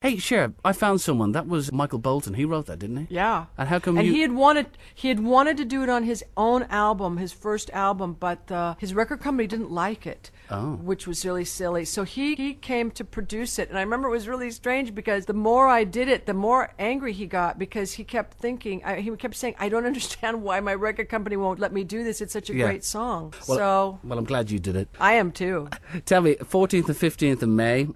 Hey, Cher, I found someone. That was Michael Bolton. He wrote that, didn't he? Yeah. And how come and he had wanted to do it on his own album, his first album, but his record company didn't like it. Which was really silly. So he came to produce it. And I remember it was really strange because the more I did it, the more angry he got because he kept thinking, he kept saying, I don't understand why my record company won't let me do this. It's such a great song. Well, I'm glad you did it. I am too. Tell me, 14th and 15th of May,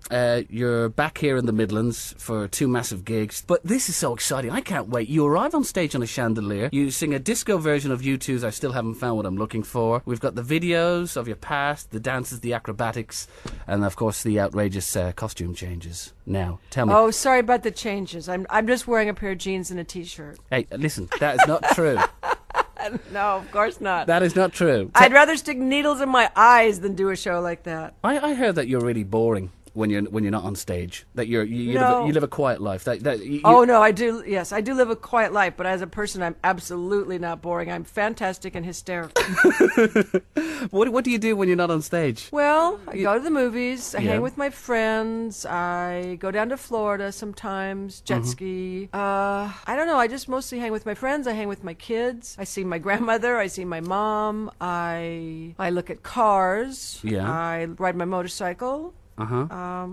you're back here in the Midlands for 2 massive gigs. But this is so exciting. I can't wait. You arrive on stage on a chandelier. You sing a disco version of U2's I Still Haven't Found What I'm Looking For. We've got the videos of your past, the dances, the acrobatics, and of course the outrageous costume changes. Now, tell me. Oh, sorry about the changes. I'm just wearing a pair of jeans and a t-shirt. Hey, listen, that is not true. No, of course not. That is not true. I'd rather stick needles in my eyes than do a show like that. I heard that you're really boring when you're not on stage. That you live a quiet life. Oh no, I do. Yes, I do live a quiet life. But as a person, I'm absolutely not boring. I'm fantastic and hysterical. What do you do when you're not on stage? Well, I go to the movies. I hang with my friends. I go down to Florida sometimes. Jet ski. I don't know. I just mostly hang with my friends. I hang with my kids. I see my grandmother. I see my mom. I look at cars. Yeah. I ride my motorcycle.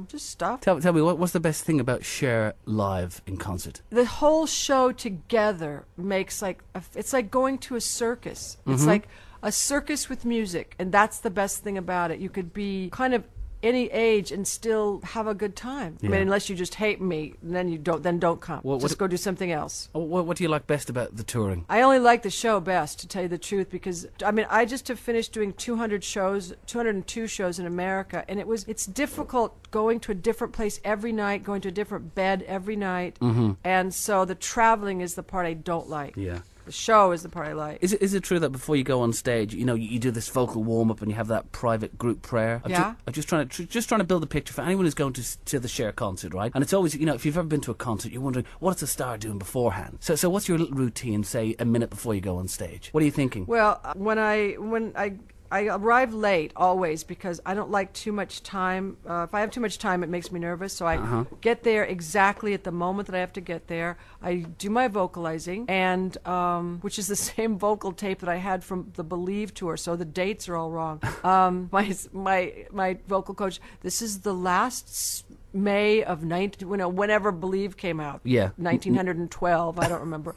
Just stuff. Tell me, what's the best thing about Cher live in concert? The whole show together makes it's like going to a circus. It's like a circus with music, and that's the best thing about it. You could be kind of any age and still have a good time. Yeah. I mean, unless you just hate me, then don't come. Just go do something else. What do you like best about the touring? I only like the show best, to tell you the truth, because I mean, I just have finished doing 202 shows in America, and it's difficult going to a different place every night, going to a different bed every night, and so the traveling is the part I don't like. Yeah. The show is the part I like. Is it true that before you go on stage, you do this vocal warm up and you have that private group prayer? I'm just trying to build a picture for anyone who's going to the Cher concert, right? And it's always, if you've ever been to a concert, you're wondering what's the star doing beforehand. So what's your little routine, say a minute before you go on stage? What are you thinking? Well, when I arrive late always because I don't like too much time. If I have too much time, it makes me nervous. So I get there exactly at the moment that I have to get there. I do my vocalizing, and which is the same vocal tape that I had from the Believe tour. So the dates are all wrong. My vocal coach. This is the last May of whenever Believe came out. Yeah. 1912. I don't remember.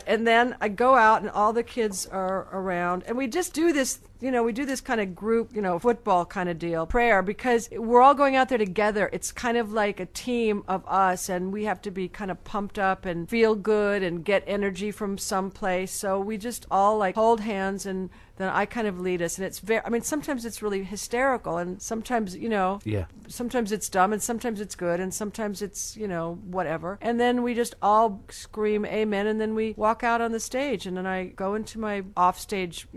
And then I go out and all the kids are around, and we just do this. We do this kind of group, football kind of deal, prayer, because we're all going out there together. It's kind of like a team of us, and we have to be kind of pumped up and feel good and get energy from someplace. So we just all hold hands, and then I kind of lead us. And it's sometimes it's really hysterical, and sometimes, sometimes it's dumb, and sometimes it's good, and sometimes it's, whatever. And then we just all scream amen, and then we walk out on the stage, and then I go into my offstage,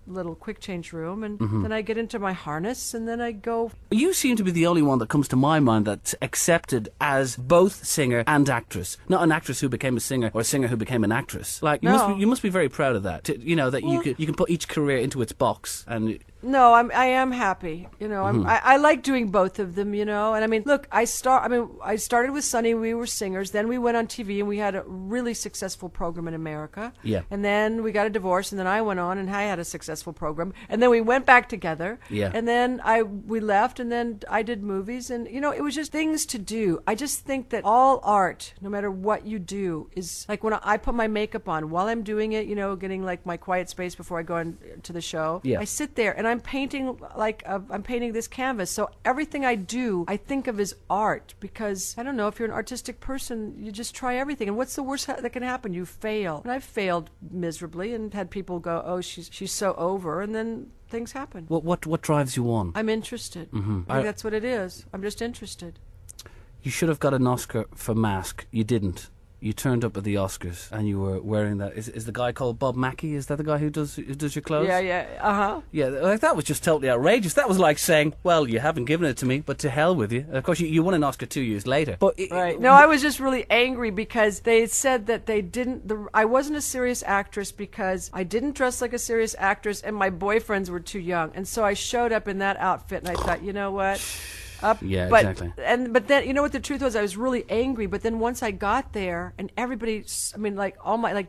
little quick change room, and then I get into my harness, and then I go. You seem to be the only one that comes to my mind that's accepted as both singer and actress, not an actress who became a singer or a singer who became an actress. You must be very proud of that. That you can put each career into its box. And no, I am happy. I like doing both of them. And I mean, look, I started with Sunny. We were singers. Then we went on TV, and we had a really successful program in America. Yeah. And then we got a divorce, and then I went on, and I had a successful program, and then we went back together. Yeah. And then we left, and then I did movies, and it was just things to do. I just think that all art, no matter what you do, is like when I put my makeup on while I'm doing it, getting my quiet space before I go into the show. Yeah. I sit there and I'm painting I'm painting this canvas. So everything I do, I think of as art, because I don't know, if you're an artistic person, you just try everything. And what's the worst that can happen? You fail. And I've failed miserably and had people go, "Oh, she's so over," and then things happen. What drives you on? I'm interested. I think that's what it is. I'm just interested. You should have got an Oscar for Mask. You didn't. You turned up at the Oscars and you were wearing that. Is the guy called Bob Mackie? Is that the guy who does your clothes? Yeah. Yeah, that was just totally outrageous. That was like saying, "Well, you haven't given it to me, but to hell with you." And of course, you won an Oscar 2 years later. But right. No, I was just really angry because they said that they didn't. I wasn't a serious actress because I didn't dress like a serious actress, and my boyfriends were too young, and so I showed up in that outfit, and I thought, you know what? up. Yeah, but, exactly. But then, you know what the truth was? I was really angry. But then once I got there, and everybody, I mean, like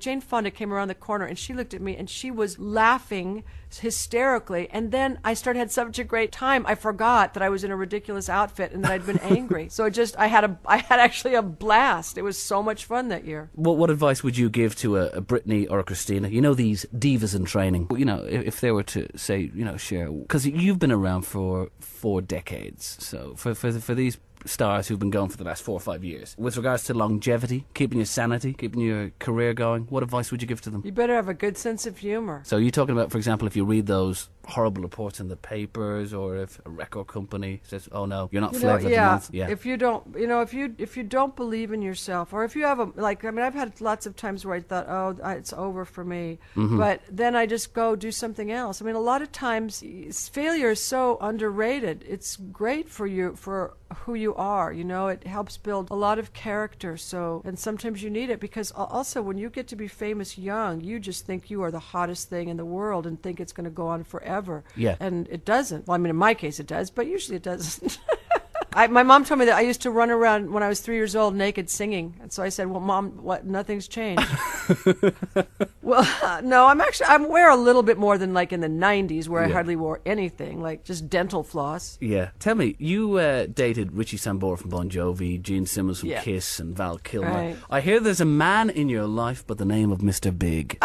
Jane Fonda came around the corner, and she looked at me, and she was laughing hysterically. And then I had such a great time. I forgot that I was in a ridiculous outfit and that I'd been angry. So I had actually a blast. It was so much fun that year. What advice would you give to a Britney or a Christina? You know, these divas in training. You know, if they were to say, you know, Cher, because you've been around for 4 decades. So for these stars who've been going for the last 4 or 5 years, with regards to longevity, keeping your sanity, keeping your career going, what advice would you give to them? You better have a good sense of humor. So you're talking about, for example, if you read those horrible reports in the papers, or if a record company says, "Oh no, you're not Flavour of the Month." Yeah. If you don't, if you don't believe in yourself, or if you have I've had lots of times where I thought, "Oh, it's over for me," but then I just go do something else. I mean, a lot of times failure is so underrated. It's great for you, for who you are. You know, it helps build a lot of character. So, and sometimes you need it, because also when you get to be famous young, you just think you are the hottest thing in the world and think it's going to go on forever. Yeah. And it doesn't. Well, I mean, in my case it does, but usually it doesn't. My mom told me that I used to run around when I was 3 years old naked singing. And so I said, "Well, Mom, what? Nothing's changed." Well, no, I wear a little bit more than like in the 90s, where I hardly wore anything, like just dental floss. Yeah. Tell me, you dated Richie Sambora from Bon Jovi, Gene Simmons from Kiss, and Val Kilmer. Right. I hear there's a man in your life by the name of Mr. Big.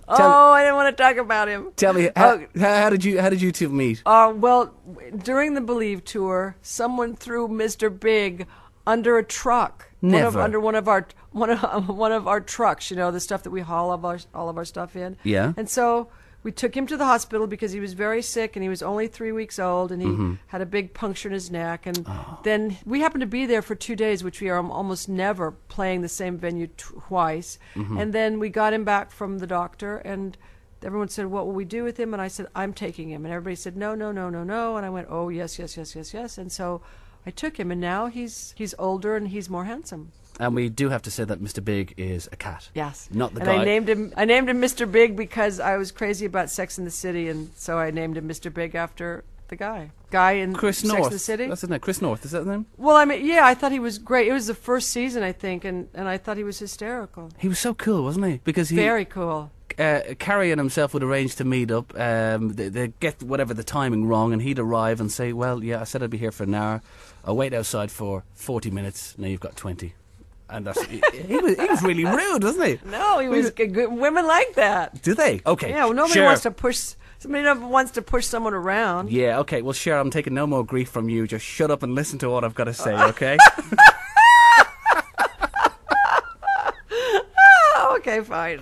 I didn't want to talk about him. Tell me, how did you two meet? Well, during the Believe tour, someone threw Mr. Big under a truck. Never. Under one of our trucks. You know, the stuff that we haul all of our stuff in. Yeah. And so we took him to the hospital because he was very sick, and he was only 3 weeks old, and he had a big puncture in his neck. And then we happened to be there for 2 days, which we are almost never playing the same venue twice. And then we got him back from the doctor, and everyone said, "What will we do with him?" And I said, "I'm taking him." And everybody said, "No, no, no, no, no." And I went, "Oh, yes, yes, yes, yes, yes." And so I took him, and now he's older and he's more handsome. And we do have to say that Mr. Big is a cat. Yes. Not the and guy. I named him Mr. Big because I was crazy about Sex and the City, and so I named him Mr. Big after the guy in Chris Sex North. and the City. That's his name. Chris North, is that his name? Well, I mean, yeah, I thought he was great. It was the first season, I think, and I thought he was hysterical. He was so cool, wasn't he? Because he Very cool. Carrie and himself would arrange to meet up. They'd get whatever the timing wrong, and he'd arrive and say, "Well, yeah, I said I'd be here for an hour. I'll wait outside for 40 minutes. Now you've got 20." And that's, he was really rude, wasn't he? No, he was good. Women like that. Do they? Okay. Yeah, well, nobody wants to push. Somebody wants to push someone around. Yeah, okay. Well, Cher, I'm taking no more grief from you. Just shut up and listen to what I've got to say, okay? Okay, fine.